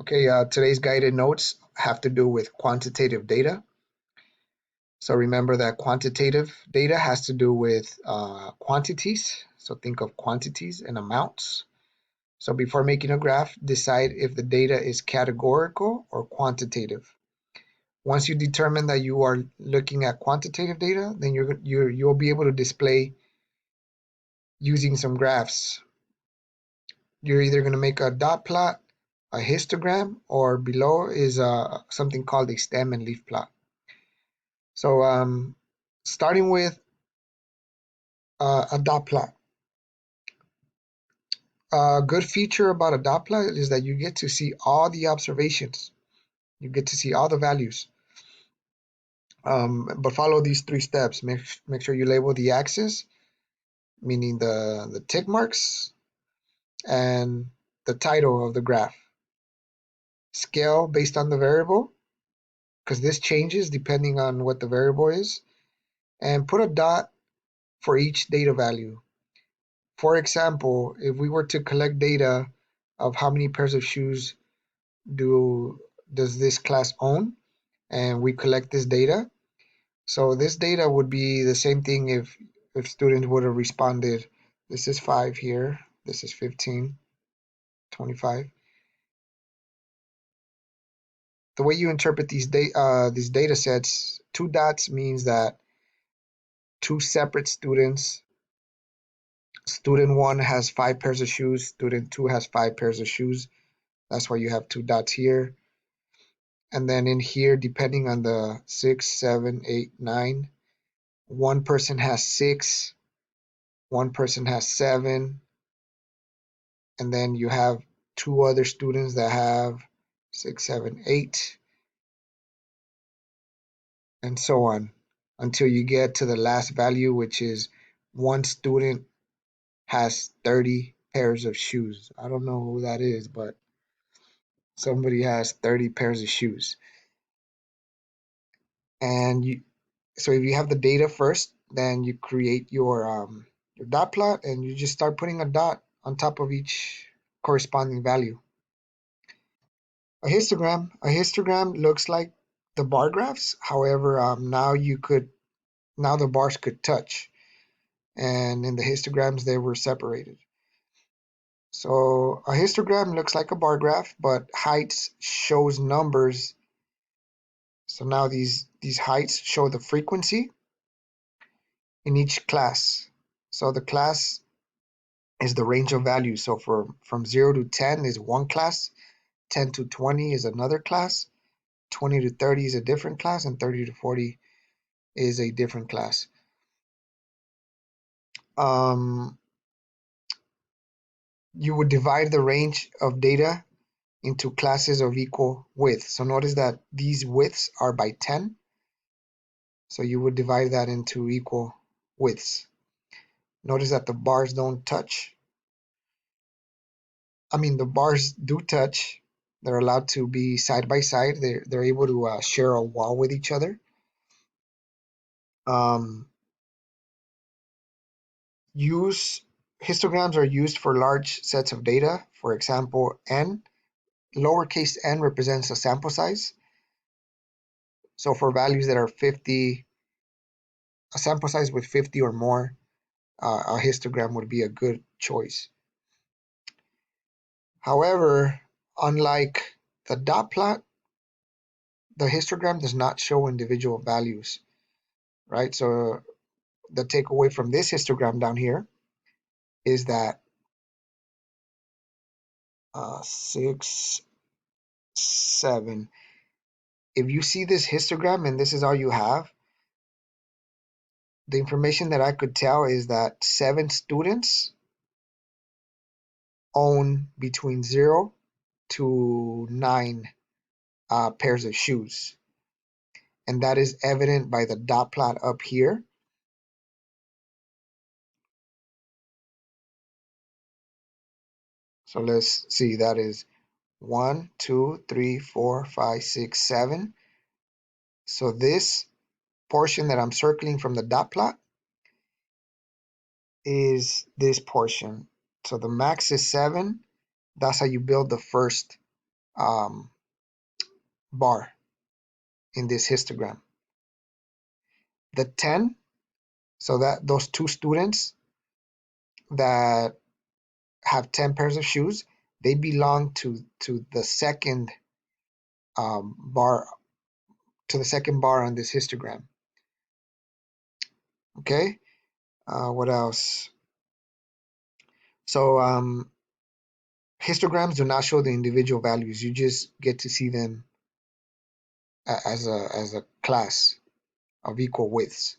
Okay, today's guided notes have to do with quantitative data. So remember that quantitative data has to do with quantities. So think of quantities and amounts. So before making a graph, decide if the data is categorical or quantitative. Once you determine that you are looking at quantitative data, then you'll be able to display using some graphs. You're either going to make a dot plot, a histogram, or below is something called a stem and leaf plot. So starting with a dot plot. A good feature about a dot plot is that you get to see all the observations. You get to see all the values. But follow these three steps. Make sure you label the axis, meaning the tick marks, and the title of the graph. Scale based on the variable, because this changes depending on what the variable is. And put a dot for each data value. For example, if we were to collect data of how many pairs of shoes does this class own, and we collect this data, so this data would be the same thing if students would have responded, this is 5 here, this is 15, 25. The way you interpret these data sets, two dots means that two separate students. Student 1 has 5 pairs of shoes, student 2 has 5 pairs of shoes. That's why you have two dots here. And then in here, depending on the 6, 7, 8, 9, one person has 6, one person has 7, and then you have two other students that have 6, 7, 8, and so on until you get to the last value, which is one student has 30 pairs of shoes. I don't know who that is, but somebody has 30 pairs of shoes. And so if you have the data first, then you create your dot plot, and you just start putting a dot on top of each corresponding value. A histogram looks like the bar graphs. However, now the bars could touch, and in the histograms they were separated. So a histogram looks like a bar graph, but heights shows numbers. So now these heights show the frequency in each class. So the class is the range of values. So from 0 to 10 is one class, 10 to 20 is another class, 20 to 30 is a different class, and 30 to 40 is a different class. Um, you would divide the range of data into classes of equal width. So notice that these widths are by 10. So you would divide that into equal widths. Notice that the bars don't touch. I mean, the bars do touch. They're allowed to be side by side. They're able to share a wall with each other. Um, use Histograms are used for large sets of data. For example, n, lowercase n represents a sample size. So for values that are 50, a sample size with 50 or more, a histogram would be a good choice. However, unlike the dot plot, the histogram does not show individual values, right? So the takeaway from this histogram down here is that 6, 7. If you see this histogram and this is all you have, the information that I could tell is that 7 students own between 0 to 9 pairs of shoes. And that is evident by the dot plot up here. So let's see, that is 1, 2, 3, 4, 5, 6, 7. So this portion that I'm circling from the dot plot is this portion. So the max is 7. That's how you build the first um, bar in this histogram. The 10, so that those two students that have 10 pairs of shoes, they belong to the second bar, to the second bar on this histogram. Okay, what else? So histograms do not show the individual values. You just get to see them as a class of equal widths.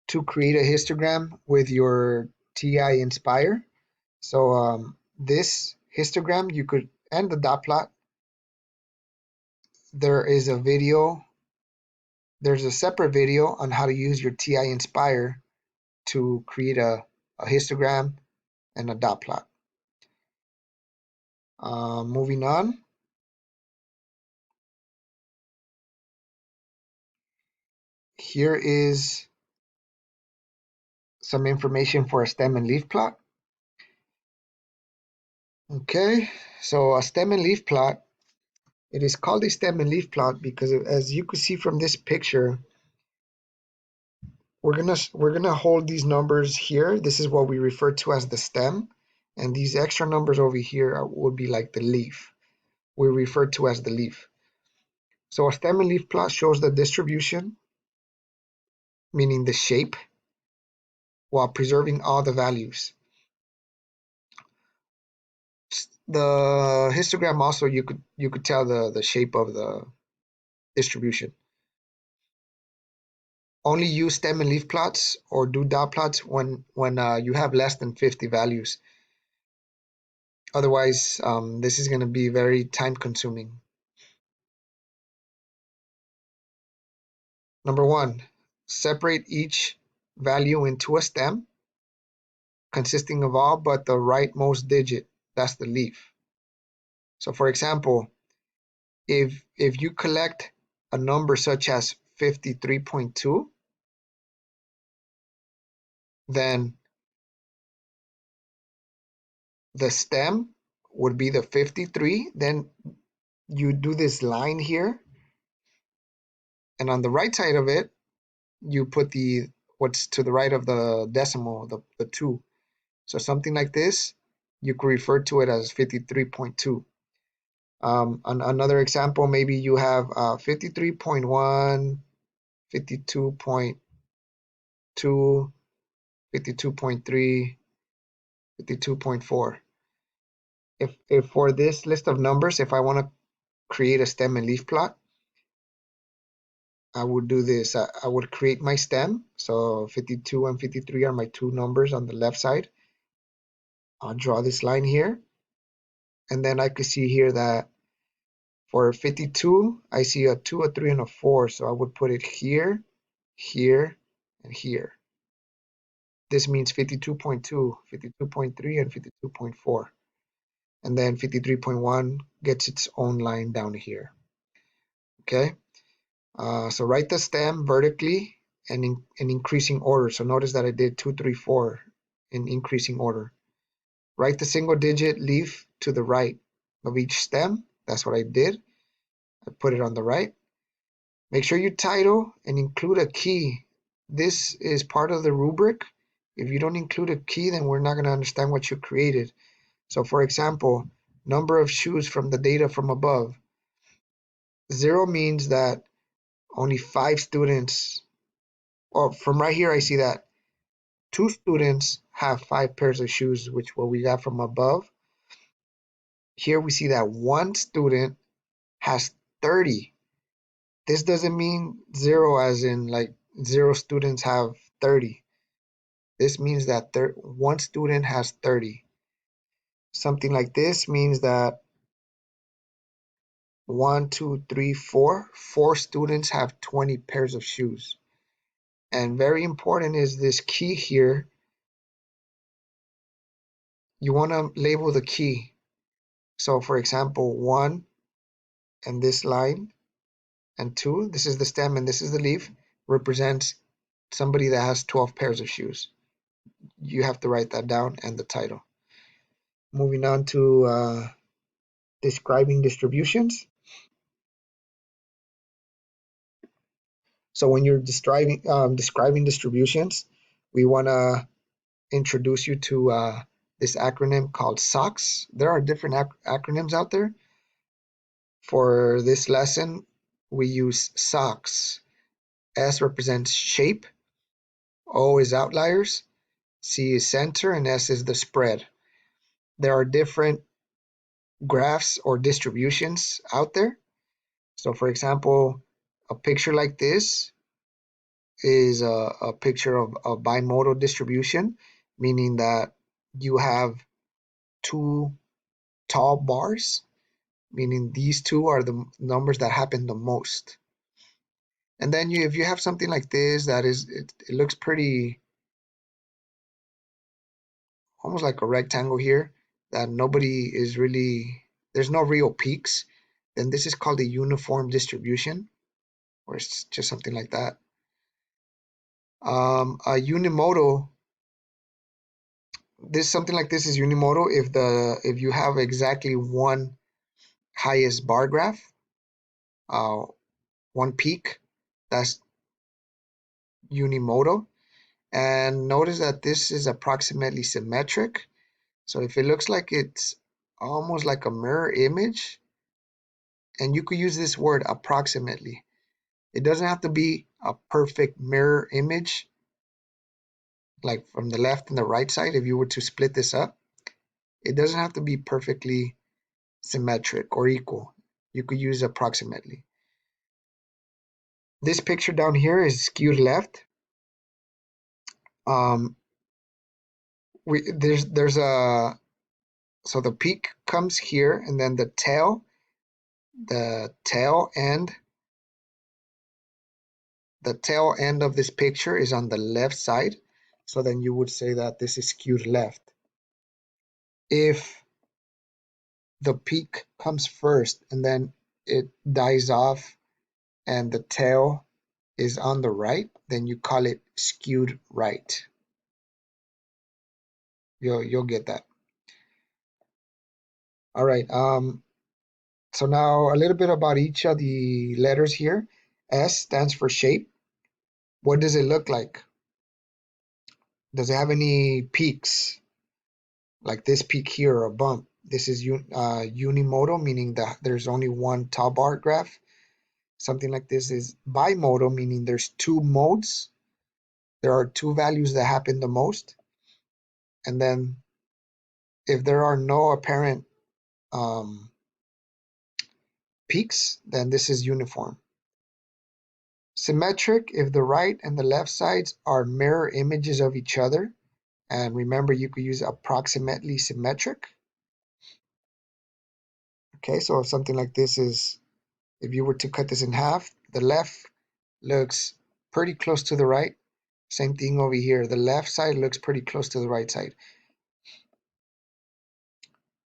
To create a histogram with your TI Inspire, so this histogram you could, and the dot plot, there is a video, there's a separate video on how to use your TI Inspire to create a histogram and a dot plot. Moving on, here is some information for a stem and leaf plot. Okay, so a stem and leaf plot, it is called a stem and leaf plot because as you can see from this picture, we're gonna hold these numbers here. This is what we refer to as the stem, and these extra numbers over here would be like the leaf. We refer to as the leaf. So a stem and leaf plot shows the distribution, meaning the shape, while preserving all the values. The histogram also, you could tell the shape of the distribution. Only use stem and leaf plots or do dot plots when you have less than 50 values. Otherwise, this is going to be very time consuming. Number one, separate each value into a stem consisting of all but the rightmost digit. That's the leaf. So for example, if you collect a number such as 53.2, then the stem would be the 53. Then you do this line here, and on the right side of it, you put the what's to the right of the decimal, the 2. So something like this, you could refer to it as 53.2. Another example, maybe you have 53.1, 52.2, 52.3, 52.4. If for this list of numbers, if I want to create a stem and leaf plot, I would do this. I would create my stem. So 52 and 53 are my two numbers on the left side. I'll draw this line here. And then I could see here that for 52, I see a 2, a 3, and a 4. So I would put it here, here, and here. This means 52.2, 52.3, and 52.4. And then 53.1 gets its own line down here. Okay, so write the stem vertically and in increasing order. So notice that I did 2, 3, 4 in increasing order. Write the single digit leaf to the right of each stem. That's what I did. I put it on the right. Make sure you title and include a key. This is part of the rubric. If you don't include a key, then we're not going to understand what you created. So for example, number of shoes from the data from above. 0 means that only 5 students, or from right here I see that 2 students have 5 pairs of shoes, which what we got from above. Here we see that 1 student has 30. This doesn't mean 0 as in like 0 students have 30. This means that 1 student has 30. Something like this means that 1, 2, 3, 4, 4 students have 20 pairs of shoes. And very important is this key here. You want to label the key. So for example, 1 and this line, and 2, this is the stem and this is the leaf, represents somebody that has 12 pairs of shoes. You have to write that down and the title. Moving on to describing distributions. So when you're describing distributions, we want to introduce you to this acronym called SOX. There are different acronyms out there. For this lesson, we use SOX. S represents shape, O is outliers, C is center, and S is the spread. There are different graphs or distributions out there. So for example, a picture like this is a picture of a bimodal distribution, meaning that you have two tall bars, meaning these two are the numbers that happen the most. And then if you have something like this that it looks pretty almost like a rectangle here that nobody is really, there's no real peaks, then this is called a uniform distribution, or it's just something like that. A unimodal, this something like this is unimodal if you have exactly one highest bar graph, uh, one peak, that's unimodal. And notice that this is approximately symmetric. So if it looks like it's almost like a mirror image, and you could use this word approximately. It doesn't have to be a perfect mirror image, like from the left and the right side. If you were to split this up, it doesn't have to be perfectly symmetric or equal. You could use approximately. This picture down here is skewed left. Um, there's a so the peak comes here, and then the tail end, the tail end of this picture is on the left side. So then you would say that this is skewed left. If the peak comes first and then it dies off and the tail is on the right, then you call it skewed right. You'll get that. All right. So now a little bit about each of the letters here. S stands for shape. What does it look like? Does it have any peaks? Like this peak here or a bump. This is unimodal, meaning that there's only one tall bar graph. Something like this is bimodal, meaning there's two modes. There are two values that happen the most. And then if there are no apparent peaks, then this is uniform. Symmetric, if the right and the left sides are mirror images of each other. And remember, you could use approximately symmetric. Okay, so if something like this is, if you were to cut this in half, the left looks pretty close to the right. Same thing over here. The left side looks pretty close to the right side.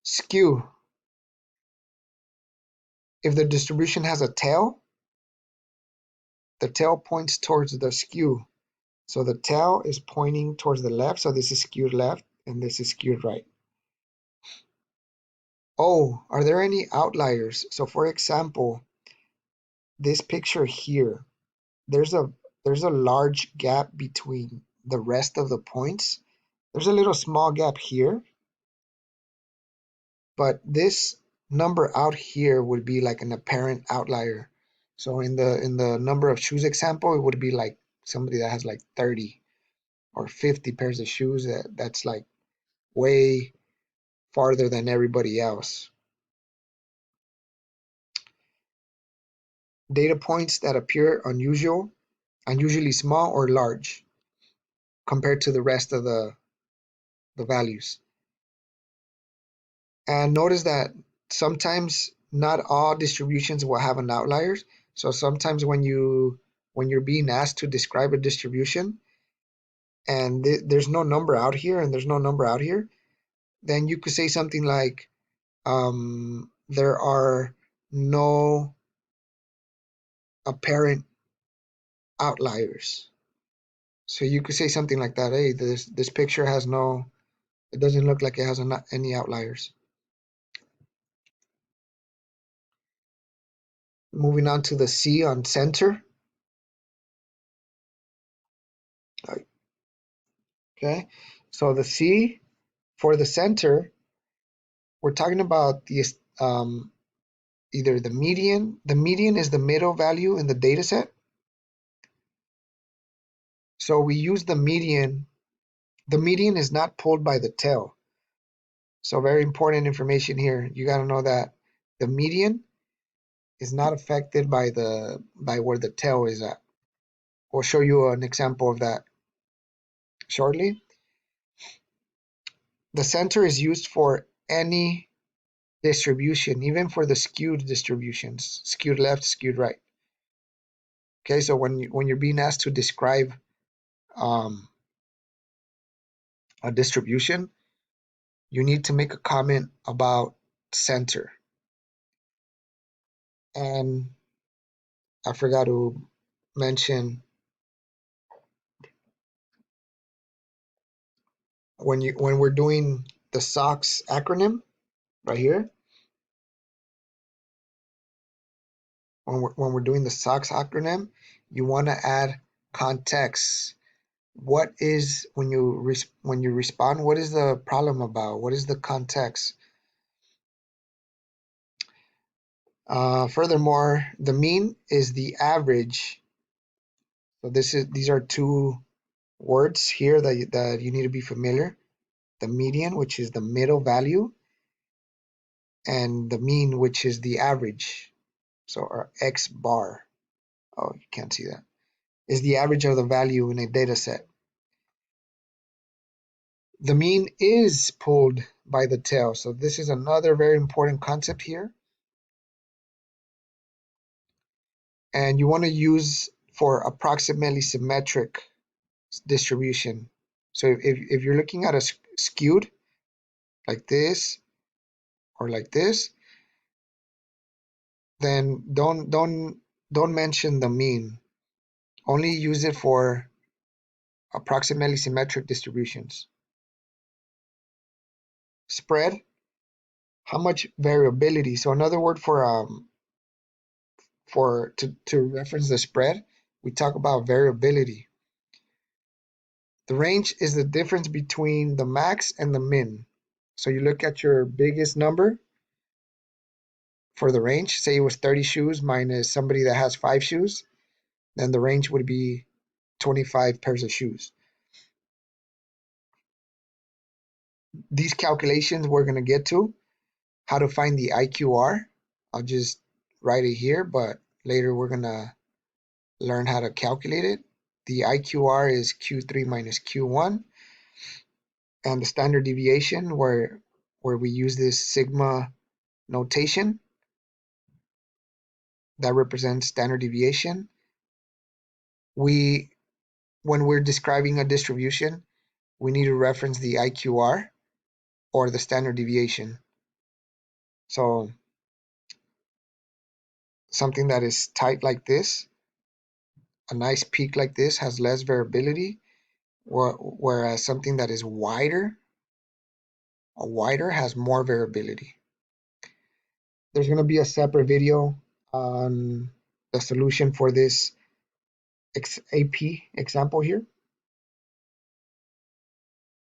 Skew. If the distribution has a tail, the tail points towards the skew. So the tail is pointing towards the left, so this is skewed left, and this is skewed right. Oh, are there any outliers? So for example, this picture here, there's a large gap between the rest of the points. There's a little small gap here, but this number out here would be like an apparent outlier. So in the number of shoes example, it would be like somebody that has like 30 or 50 pairs of shoes. That's like way farther than everybody else. Data points that appear unusually small or large compared to the rest of the values. And notice that sometimes not all distributions will have an outlier. So sometimes when you're being asked to describe a distribution and there's no number out here and there's no number out here, then you could say something like there are no apparent outliers. So you could say something like that. Hey, this picture has no It doesn't look like it has any outliers. Moving on to the C on center. Okay, so the C for the center, we're talking about the either the median. The median is the middle value in the data set. So we use the median. The median is not pulled by the tail. So very important information here. You got to know that the median is not affected by where the tail is at. We'll show you an example of that shortly. The center is used for any distribution, even for the skewed distributions, skewed left, skewed right. Okay, so when you're being asked to describe um, a distribution, you need to make a comment about center. And I forgot to mention, when we're doing the SOX acronym right here, when we're doing the SOX acronym, you want to add context. What is when you respond? What is the problem about? What is the context? Furthermore, the mean is the average. So these are two words here that you need to be familiar. The median, which is the middle value, and the mean, which is the average. So our X bar, oh, you can't see that, is the average of the value in a data set. The mean is pulled by the tail. So this is another very important concept here. And you want to use for approximately symmetric distribution. So if you're looking at a skewed like this or like this, then don't mention the mean. Only use it for approximately symmetric distributions. Spread, how much variability? So another word to reference the spread, we talk about variability. The range is the difference between the max and the min. So you look at your biggest number for the range, say it was 30 shoes minus somebody that has 5 shoes, then the range would be 25 pairs of shoes. These calculations we're going to get to, how to find the IQR. I'll just write it here, but later we're going to learn how to calculate it. The IQR is Q3 minus Q1, and the standard deviation where we use this sigma notation that represents standard deviation. When we're describing a distribution, we need to reference the IQR or the standard deviation. So something that is tight like this, a nice peak like this, has less variability, whereas something that is wider has more variability. There's going to be a separate video on the solution for this AP example here.